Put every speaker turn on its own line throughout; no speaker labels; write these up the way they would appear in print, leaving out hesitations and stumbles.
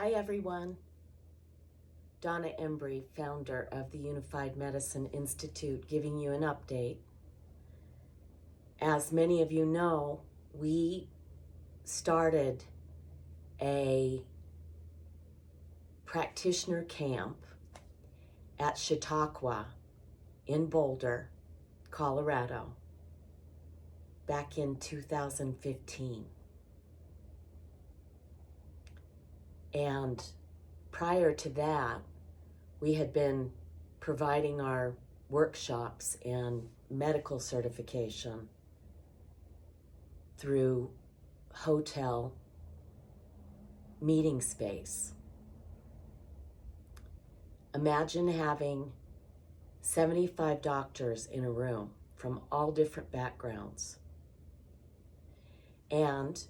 Hi everyone. Donna Embry, founder of the Unified Medicine Institute, giving you an update. As many of you know, we started a practitioner camp at Chautauqua in Boulder, Colorado, back in 2015. And prior to that, we had been providing our workshops and medical certification through hotel meeting space. Imagine having 75 doctors in a room from all different backgrounds. And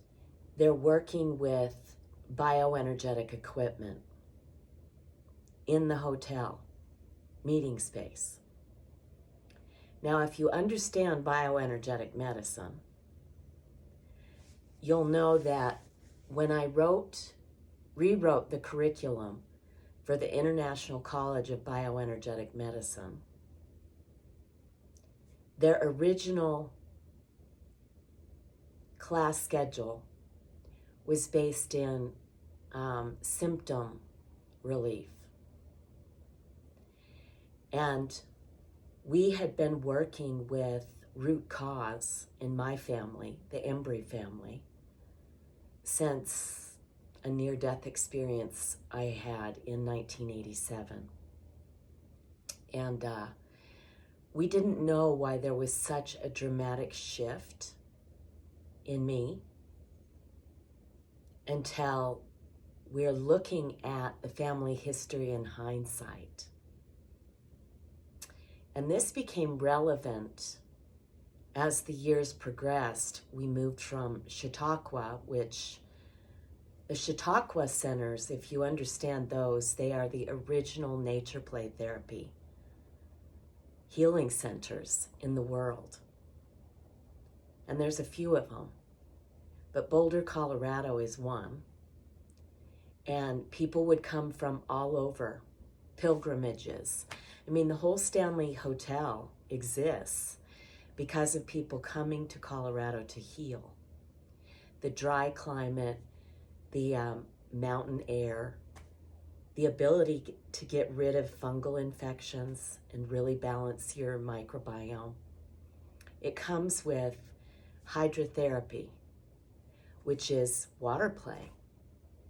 they're working with BioEnergetic equipment in the hotel meeting space. Now, if you understand bioenergetic medicine, you'll know that when I rewrote the curriculum for the International College of Bioenergetic Medicine, their original class schedule was based in symptom relief. And we had been working with root cause in my family, the Embry family, since a near-death experience I had in 1987. And we didn't know why there was such a dramatic shift in me until we're looking at the family history in hindsight. And this became relevant as the years progressed. We moved from Chautauqua, which the Chautauqua centers, if you understand those, they are the original nature play therapy healing centers in the world. And there's a few of them, but Boulder, Colorado is one. And people would come from all over, pilgrimages. I mean, the whole Stanley Hotel exists because of people coming to Colorado to heal. The dry climate, the mountain air, the ability to get rid of fungal infections and really balance your microbiome. It comes with hydrotherapy, which is water play.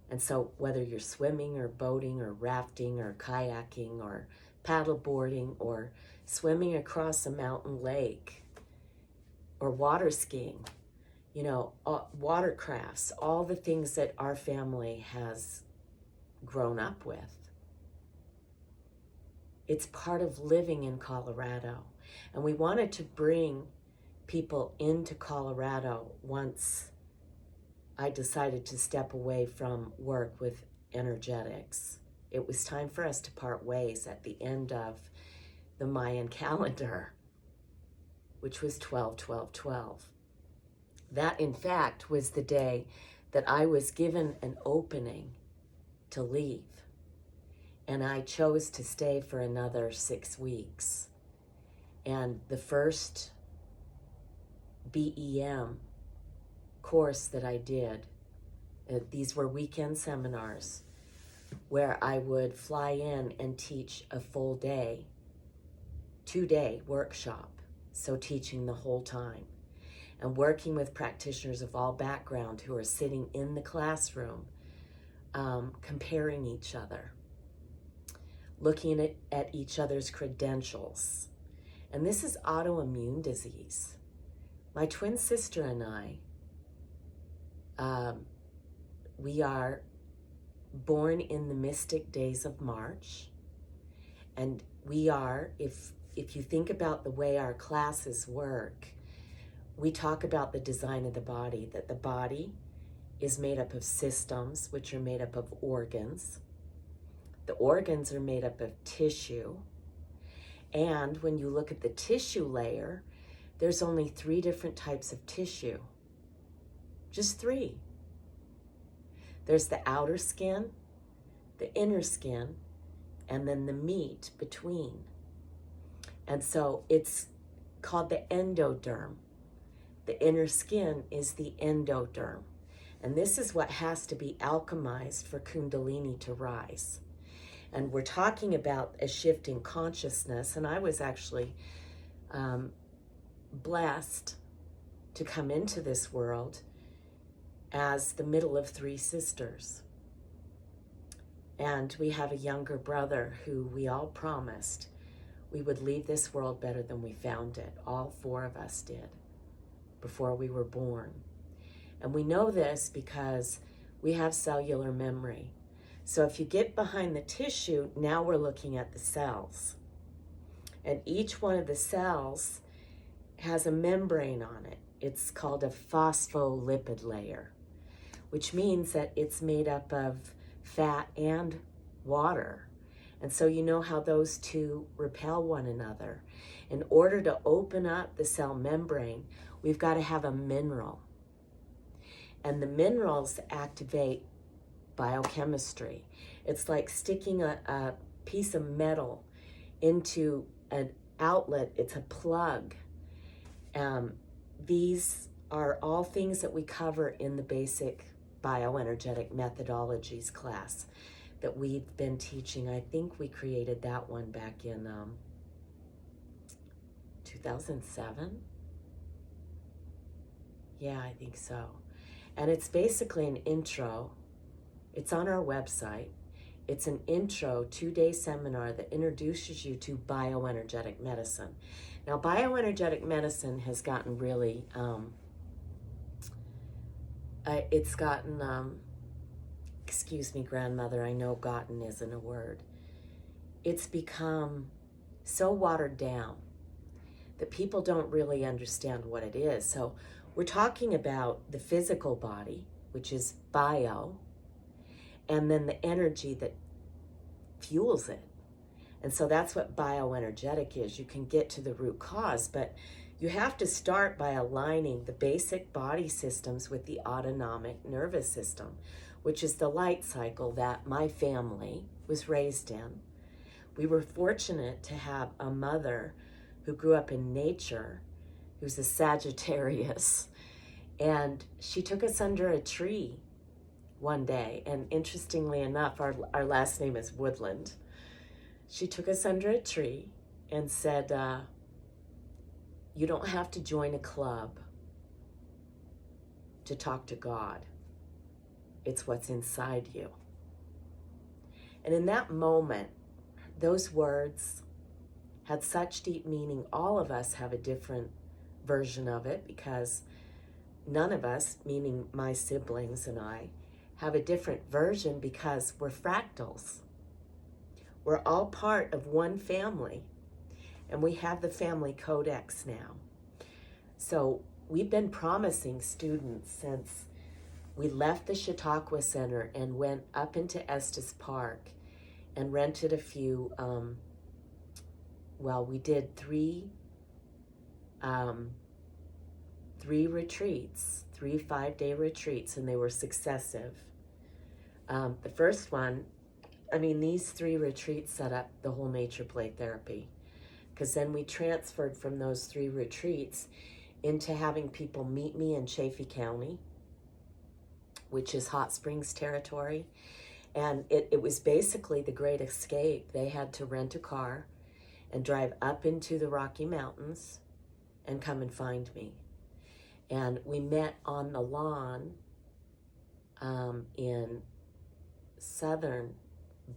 And so whether you're swimming or boating or rafting or kayaking or paddle boarding or swimming across a mountain lake or water skiing, you know, watercrafts, all the things that our family has grown up with. It's part of living in Colorado. And we wanted to bring people into Colorado once I decided to step away from work with energetics. It was time for us to part ways at the end of the Mayan calendar, which was 12-12-12. That, in fact, was the day that I was given an opening to leave. And I chose to stay for another 6 weeks. And the first BEM course that I did, these were weekend seminars where I would fly in and teach a full day, 2-day workshop, so teaching the whole time and working with practitioners of all background who are sitting in the classroom, comparing each other, looking at each other's credentials. And this is autoimmune disease. My twin sister and I, we are born in the mystic days of March, and we are, if you think about the way our classes work, we talk about the design of the body, that the body is made up of systems, which are made up of organs. The organs are made up of tissue, and when you look at the tissue layer, there's only 3 different types of tissue. Just 3. There's the outer skin, the inner skin, and then the meat between. And so it's called the endoderm. The inner skin is the endoderm. And this is what has to be alchemized for Kundalini to rise. And we're talking about a shift in consciousness. And I was actually blessed to come into this world as the middle of three sisters. And we have a younger brother who we all promised we would leave this world better than we found it. All four of us did before we were born. And we know this because we have cellular memory. So if you get behind the tissue, now we're looking at the cells. And each one of the cells has a membrane on it. It's called a phospholipid layer, which means that it's made up of fat and water. And so you know how those two repel one another. In order to open up the cell membrane, we've got to have a mineral. And the minerals activate biochemistry. It's like sticking a piece of metal into an outlet. It's a plug. These are all things that we cover in the basic bioenergetic methodologies class that we've been teaching. I think we created that one back in 2007. Yeah, I think so. And it's basically an intro. It's on our website. It's an intro 2-day seminar that introduces you to bioenergetic medicine. Now, bioenergetic medicine has gotten really, excuse me, grandmother, I know gotten isn't a word. It's become so watered down that people don't really understand what it is. So we're talking about the physical body, which is bio, and then the energy that fuels it. And so that's what bioenergetic is. You can get to the root cause, but you have to start by aligning the basic body systems with the autonomic nervous system, which is the light cycle that my family was raised in. We were fortunate to have a mother who grew up in nature, who's a Sagittarius, and she took us under a tree one day. And interestingly enough, our last name is Woodland. She took us under a tree and said, you don't have to join a club to talk to God. It's what's inside you. And in that moment, those words had such deep meaning. All of us have a different version of it because none of us, meaning my siblings and I, have a different version because we're fractals. We're all part of one family, and we have the family codex now. So we've been promising students since we left the Chautauqua Center and went up into Estes Park and rented a few, we did three retreats, 3 5-day retreats, and they were successive. The first one, these 3 retreats set up the whole nature play therapy, because then we transferred from those 3 retreats into having people meet me in Chaffee County, which is Hot Springs territory. And it was basically the Great Escape. They had to rent a car and drive up into the Rocky Mountains and come and find me. And we met on the lawn in southern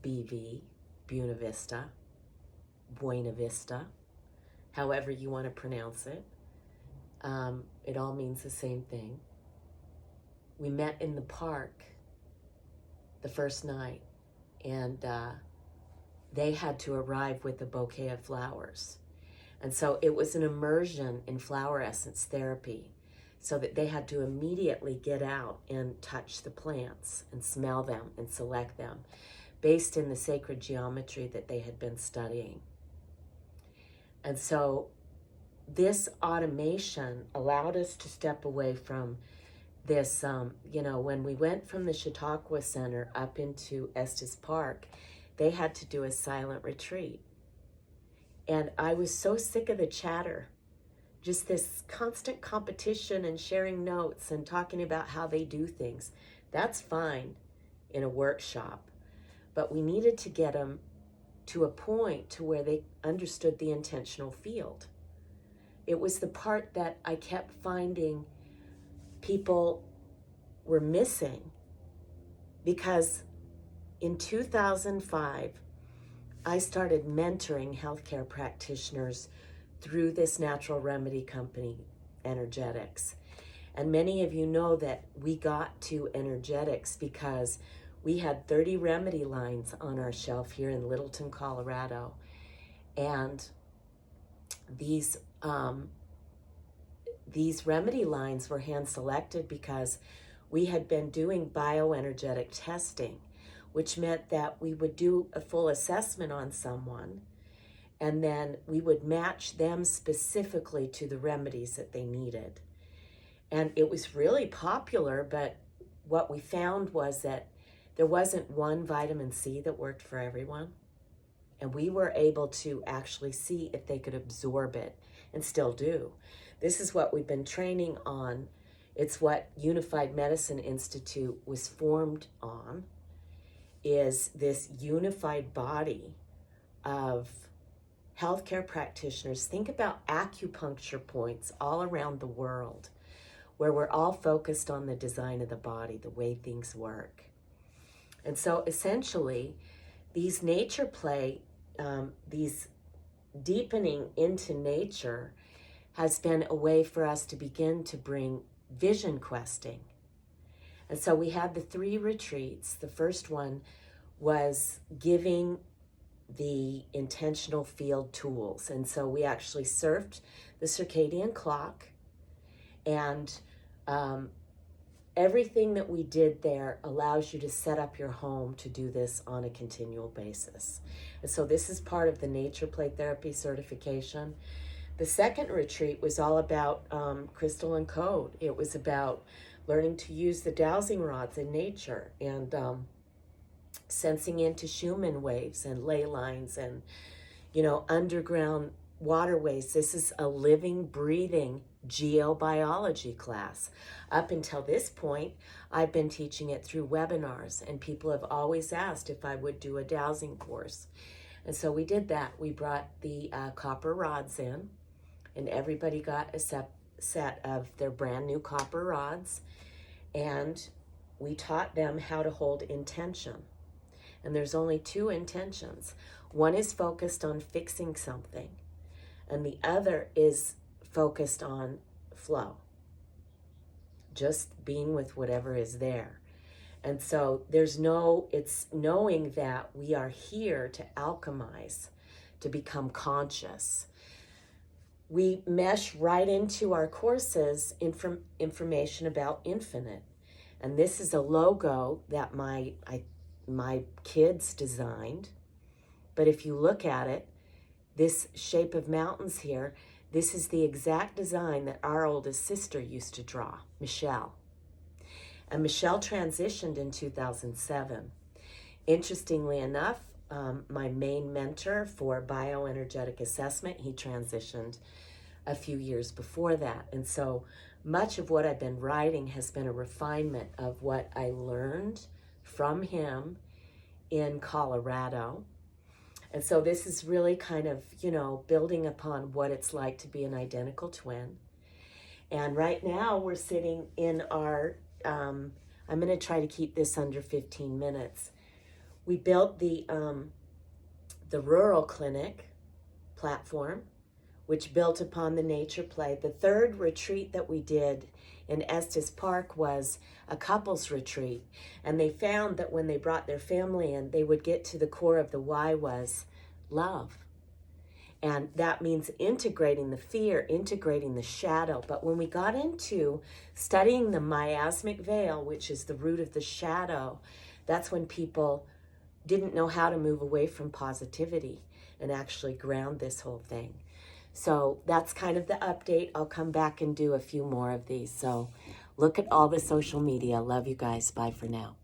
BV, Buena Vista, however you want to pronounce it. It all means the same thing. We met in the park the first night, and they had to arrive with a bouquet of flowers. And so it was an immersion in flower essence therapy, so that they had to immediately get out and touch the plants and smell them and select them based in the sacred geometry that they had been studying. And so this automation allowed us to step away from this, when we went from the Chautauqua Center up into Estes Park, they had to do a silent retreat. And I was so sick of the chatter, just this constant competition and sharing notes and talking about how they do things. That's fine in a workshop, but we needed to get them to a point to where they understood the intentional field. It was the part that I kept finding people were missing, because in 2005, I started mentoring healthcare practitioners through this natural remedy company, Energetics. And many of you know that we got to Energetics because we had 30 remedy lines on our shelf here in Littleton, Colorado. And these remedy lines were hand selected because we had been doing BioEnergetic testing, which meant that we would do a full assessment on someone, and then we would match them specifically to the remedies that they needed. And it was really popular, but what we found was that there wasn't one vitamin C that worked for everyone. And we were able to actually see if they could absorb it, and still do. This is what we've been training on. It's what Unified Medicine Institute was formed on, is this unified body of healthcare practitioners. Think about acupuncture points all around the world, where we're all focused on the design of the body, the way things work. And so essentially, these nature play, these deepening into nature has been a way for us to begin to bring vision questing. And so we had the 3 retreats. The first one was giving the intentional field tools. And so we actually surfed the circadian clock, and everything that we did there allows you to set up your home to do this on a continual basis. And so this is part of the Nature Play Therapy certification. The second retreat was all about crystal and code. It was about learning to use the dowsing rods in nature, and sensing into Schumann waves and ley lines and, underground waterways. This is a living, breathing geobiology class. Up until this point, I've been teaching it through webinars, and people have always asked if I would do a dowsing course. And so we did that. We brought the copper rods in, and everybody got a set of their brand new copper rods, and we taught them how to hold intention. And there's only 2 intentions. One is focused on fixing something, and the other is focused on flow, just being with whatever is there. And so it's knowing that we are here to alchemize, to become conscious. We mesh right into our courses information about infinite. And this is a logo that my kids designed. But if you look at it, this shape of mountains here, this is the exact design that our oldest sister used to draw, Michelle. And Michelle transitioned in 2007. Interestingly enough, my main mentor for bioenergetic assessment, he transitioned a few years before that. And so much of what I've been writing has been a refinement of what I learned from him in Colorado. And so this is really kind of, building upon what it's like to be an identical twin. And right now we're sitting in our, I'm going to try to keep this under 15 minutes. We built the rural clinic platform, which built upon the nature play. The third retreat that we did in Estes Park was a couples retreat. And they found that when they brought their family in, they would get to the core of the why was love. And that means integrating the fear, integrating the shadow. But when we got into studying the miasmic veil, which is the root of the shadow, that's when people didn't know how to move away from positivity and actually ground this whole thing. So that's kind of the update. I'll come back and do a few more of these. So Look at all the social media. Love you guys. Bye for now.